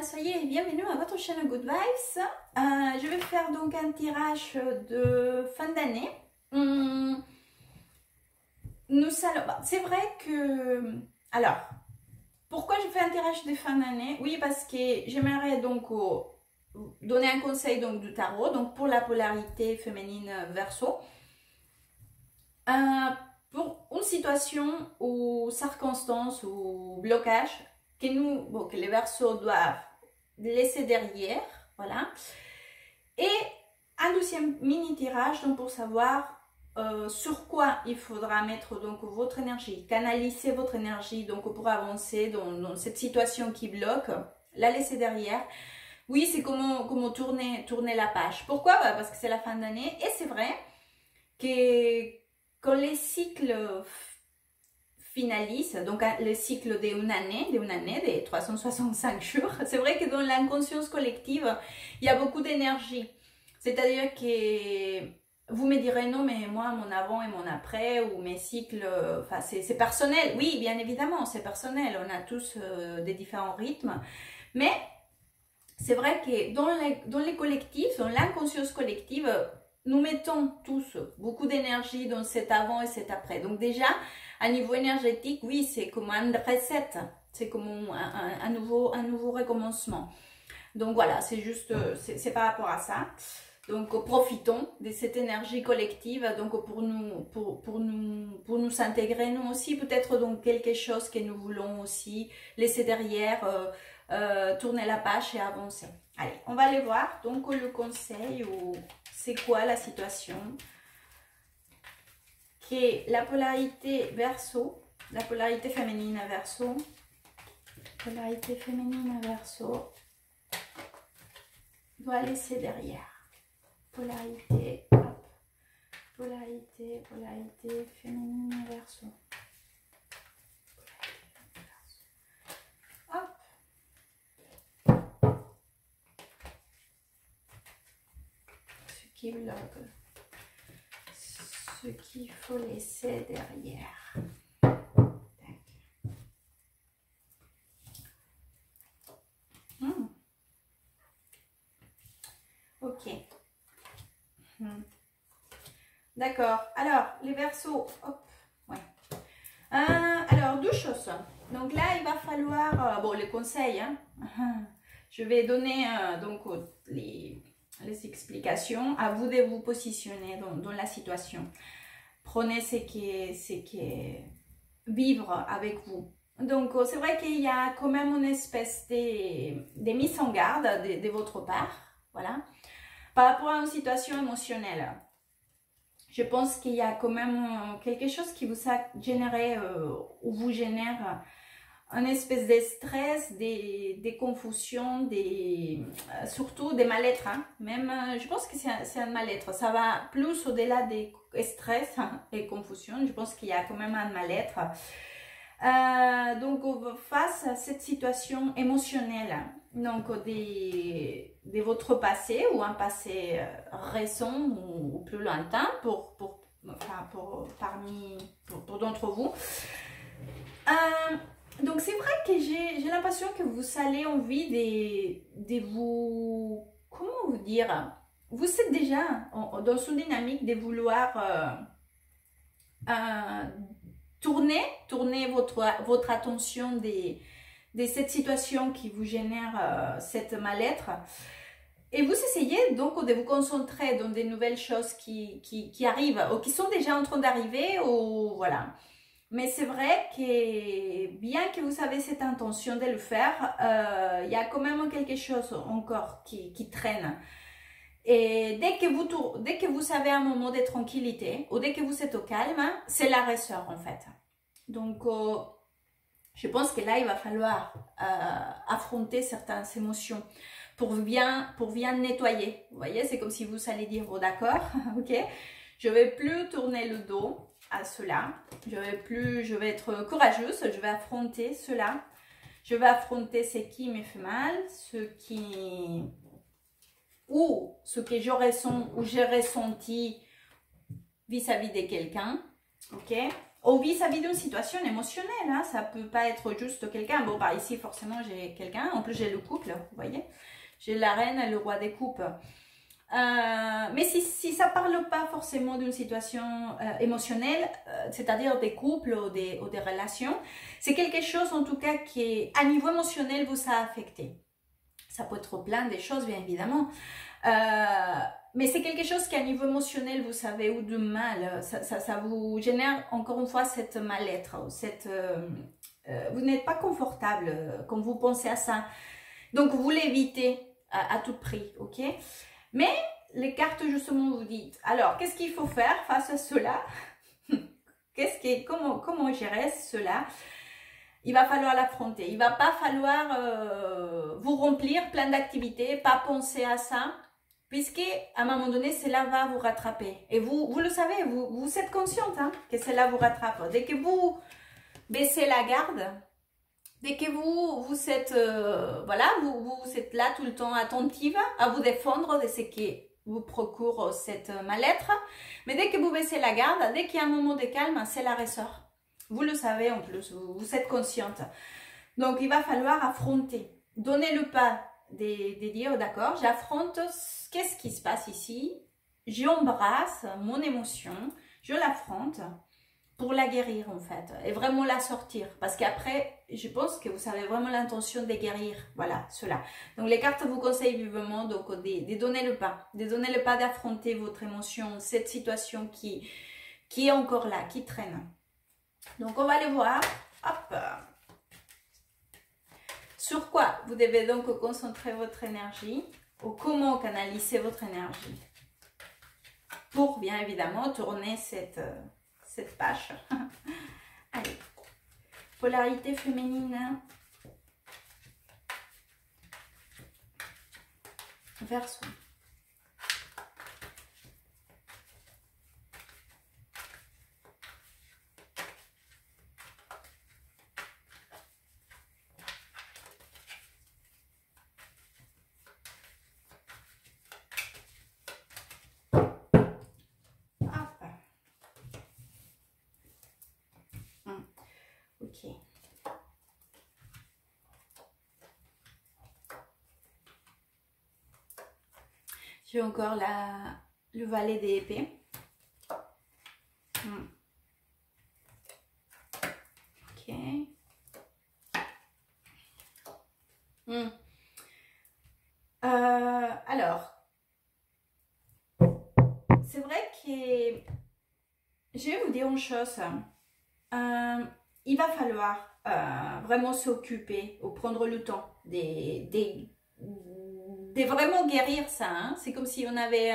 soyez bienvenue à votre chaîne Good Vibes. Je vais faire donc un tirage de fin d'année. C'est vrai que... Alors, pourquoi je fais un tirage de fin d'année? Oui, parce que j'aimerais donc donner un conseil donc, du tarot, donc pour la polarité féminine Verseau. Pour une situation ou circonstance ou blocage que les Verseaux doivent laisser derrière, voilà. Et un deuxième mini tirage donc pour savoir sur quoi il faudra mettre donc votre énergie, canaliser votre énergie donc pour avancer dans cette situation qui bloque, la laisser derrière. Oui, c'est comment tourner la page. Pourquoi? Parce que c'est la fin d'année et c'est vrai que quand les cycles finalisent, donc le cycle d'une année, des 365 jours, c'est vrai que dans l'inconscience collective, il y a beaucoup d'énergie. C'est-à-dire que vous me direz non, mais moi, mon avant et mon après, ou mes cycles, enfin, c'est personnel. Oui, bien évidemment, c'est personnel. On a tous des différents rythmes. Mais c'est vrai que dans les collectifs, dans l'inconscience collective, nous mettons tous beaucoup d'énergie dans cet avant et cet après. Donc déjà, à niveau énergétique, oui, c'est comme un reset, c'est comme un nouveau recommencement. Donc voilà, c'est juste, c'est par rapport à ça. Donc profitons de cette énergie collective, donc pour nous intégrer nous aussi, peut-être donc quelque chose que nous voulons aussi laisser derrière, tourner la page et avancer. Allez, on va aller voir donc le conseil ou c'est quoi la situation qui est la polarité Verseau, la polarité féminine à Verseau, polarité féminine à Verseau doit laisser derrière. Polarité, hop, polarité féminine à Verseau. Qui bloque, ce qu'il faut laisser derrière. Ok. D'accord. Alors, les Verseaux, hop, ouais. Alors, deux choses. Donc là, il va falloir, bon, les conseils, hein. Je vais donner donc les explications, à vous de vous positionner dans la situation. Prenez ce qui est vivre avec vous. Donc c'est vrai qu'il y a quand même une espèce de mise en garde de votre part, voilà, par rapport à une situation émotionnelle. Je pense qu'il y a quand même quelque chose qui vous a généré ou vous génère une espèce de stress, des confusions, surtout des mal-être. Hein. Même, je pense que c'est un mal-être. Ça va plus au-delà des stress et confusions. Je pense qu'il y a quand même un mal-être. Donc, face à cette situation émotionnelle, donc de votre passé ou un passé récent ou plus lointain pour d'entre vous. Donc c'est vrai que j'ai l'impression que vous avez envie de vous, comment vous dire, vous êtes déjà dans une dynamique de vouloir tourner votre attention de cette situation qui vous génère cette mal-être. Et vous essayez donc de vous concentrer dans des nouvelles choses qui arrivent ou qui sont déjà en train d'arriver ou voilà. Mais c'est vrai que bien que vous avez cette intention de le faire, il y a quand même quelque chose encore qui traîne. Et dès que vous avez un moment de tranquillité ou dès que vous êtes au calme, c'est la ressort en fait. Donc, je pense que là, il va falloir affronter certaines émotions pour bien nettoyer. Vous voyez, c'est comme si vous allez dire, bon d'accord, ok, je ne vais plus tourner le dos à cela, je vais être courageuse, je vais affronter cela, je vais affronter ce qui me fait mal, ce que j'ai ressenti vis-à-vis de quelqu'un, ok, ou vis-à-vis d'une situation émotionnelle, hein. Ça peut pas être juste quelqu'un. Bon, bah ici, forcément, j'ai quelqu'un. En plus, j'ai le couple, vous voyez. J'ai la reine et le roi des coupes. Mais si ça parle pas forcément d'une situation émotionnelle, c'est-à-dire des couples ou des relations, c'est quelque chose en tout cas qui est à niveau émotionnel vous a affecté. Ça peut être plein de choses bien évidemment, mais c'est quelque chose qui à niveau émotionnel vous savez ou de mal, ça vous génère encore une fois cette mal-être, vous n'êtes pas confortable quand vous pensez à ça, donc vous l'évitez à tout prix, ok? Mais les cartes justement vous disent, alors qu'est-ce qu'il faut faire face à cela? Comment gérer cela? Il va falloir l'affronter. Il va pas falloir vous remplir plein d'activités, pas penser à ça, puisque à un moment donné, cela va vous rattraper. Et vous le savez, vous êtes consciente hein, que cela vous rattrape. Dès que vous baissez la garde, dès que vous êtes voilà, vous êtes là tout le temps attentive à vous défendre de ce qui vous procure cette mal-être, mais dès que vous baissez la garde, dès qu'il y a un moment de calme, cela ressort. Vous le savez en plus, vous êtes consciente. Donc il va falloir affronter, donner le pas de dire d'accord, j'affronte, qu'est-ce qui se passe ici, j'embrasse mon émotion, je l'affronte pour la guérir en fait, et vraiment la sortir, parce qu'après, je pense que vous avez vraiment l'intention de guérir, voilà, cela. Donc les cartes vous conseillent vivement donc, de donner le pas, d'affronter votre émotion, cette situation qui est encore là, qui traîne. Donc on va aller voir, hop, sur quoi vous devez donc concentrer votre énergie, ou comment canaliser votre énergie, pour bien évidemment tourner cette page. Allez, polarité féminine, Verseau. Ok. J'ai encore le valet des épées. Ok. Alors, c'est vrai que je vais vous dire une chose. Il va falloir vraiment s'occuper ou prendre le temps de vraiment guérir ça. Hein. C'est comme si on avait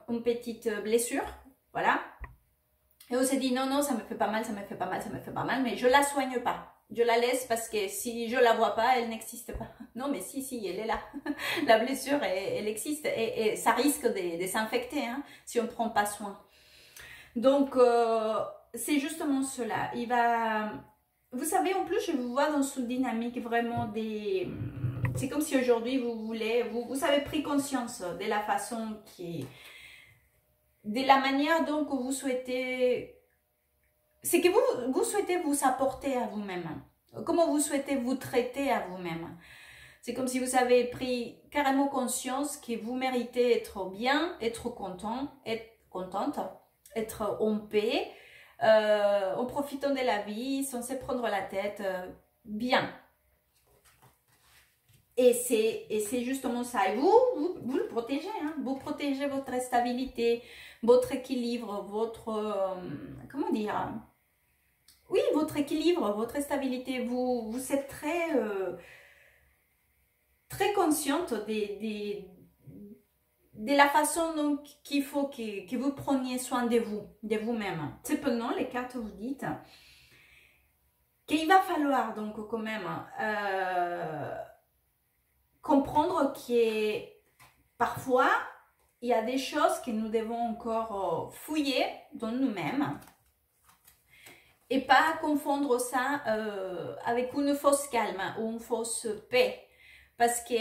une petite blessure, voilà. Et on s'est dit non, non, ça me fait pas mal, ça me fait pas mal, ça me fait pas mal, mais je la soigne pas. Je la laisse parce que si je la vois pas, elle n'existe pas. Non, mais si, elle est là. La blessure, elle existe et ça risque de s'infecter hein, si on ne prend pas soin. Donc, c'est justement cela. Il va... Vous savez, en plus, je vous vois dans cette dynamique vraiment des... C'est comme si aujourd'hui, vous avez pris conscience de la façon qui... De la manière dont vous souhaitez... C'est que vous souhaitez vous apporter à vous-même. Comment vous souhaitez vous traiter à vous-même. C'est comme si vous avez pris carrément conscience que vous méritez être bien, être content, être contente, être en paix, en profitant de la vie, sans se prendre la tête, bien. Et c'est justement ça. Et vous le protégez, hein. Vous protégez votre stabilité, votre équilibre, votre... comment dire? Oui, votre équilibre, votre stabilité. Vous êtes très consciente de la façon qu'il faut que vous preniez soin de vous-même. Cependant, les cartes vous disent qu'il va falloir donc quand même comprendre que parfois, il y a des choses que nous devons encore fouiller dans nous-mêmes et pas confondre ça avec une fausse calme ou une fausse paix. Parce que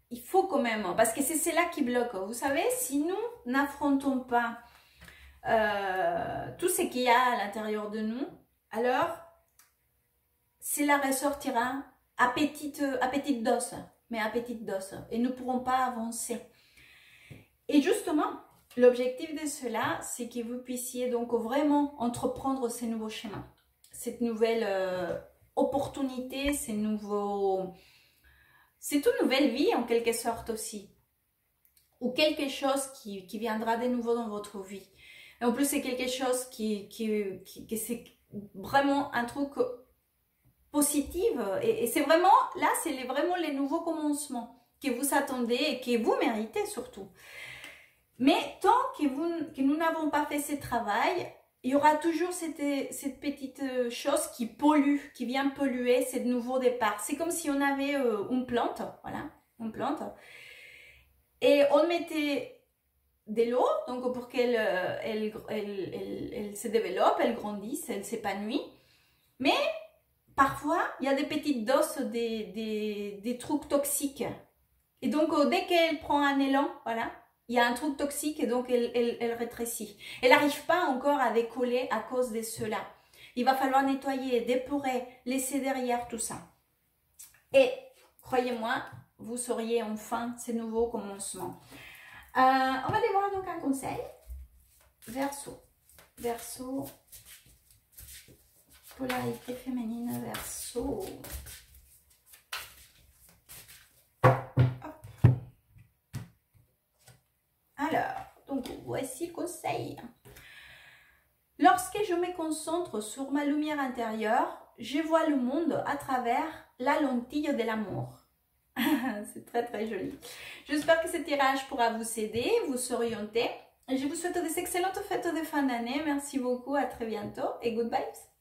il faut quand même, parce que c'est cela qui bloque. Vous savez, si nous n'affrontons pas tout ce qu'il y a à l'intérieur de nous, alors cela ressortira à petite dose, mais à petite dose, et nous ne pourrons pas avancer. Et justement, l'objectif de cela, c'est que vous puissiez donc vraiment entreprendre ces nouveaux schémas, cette nouvelle opportunité, cette toute nouvelle vie en quelque sorte aussi, ou quelque chose qui viendra de nouveau dans votre vie. Et en plus, c'est quelque chose qui c'est vraiment un truc positif, et c'est vraiment, là, c'est vraiment les nouveaux commencements que vous attendez et que vous méritez surtout. Mais tant que nous n'avons pas fait ce travail, il y aura toujours cette petite chose qui pollue, qui vient polluer ce nouveau départ. C'est comme si on avait une plante, voilà, une plante, et on mettait de l'eau, donc pour qu'elle elle se développe, elle grandisse, elle s'épanouit. Mais parfois, il y a des petites doses des trucs toxiques. Et donc, dès qu'elle prend un élan, voilà, il y a un truc toxique et donc elle rétrécit. Elle n'arrive pas encore à décoller à cause de cela. Il va falloir nettoyer, déporer, laisser derrière tout ça. Et croyez-moi, vous sauriez enfin ces nouveaux commencements. On va aller voir donc un conseil. Verseau. Verseau. Polarité féminine, Verseau. Alors, donc voici le conseil. Lorsque je me concentre sur ma lumière intérieure, je vois le monde à travers la lentille de l'amour. C'est très très joli. J'espère que ce tirage pourra vous aider, vous orienter. Je vous souhaite des excellentes fêtes de fin d'année. Merci beaucoup, à très bientôt et good vibes.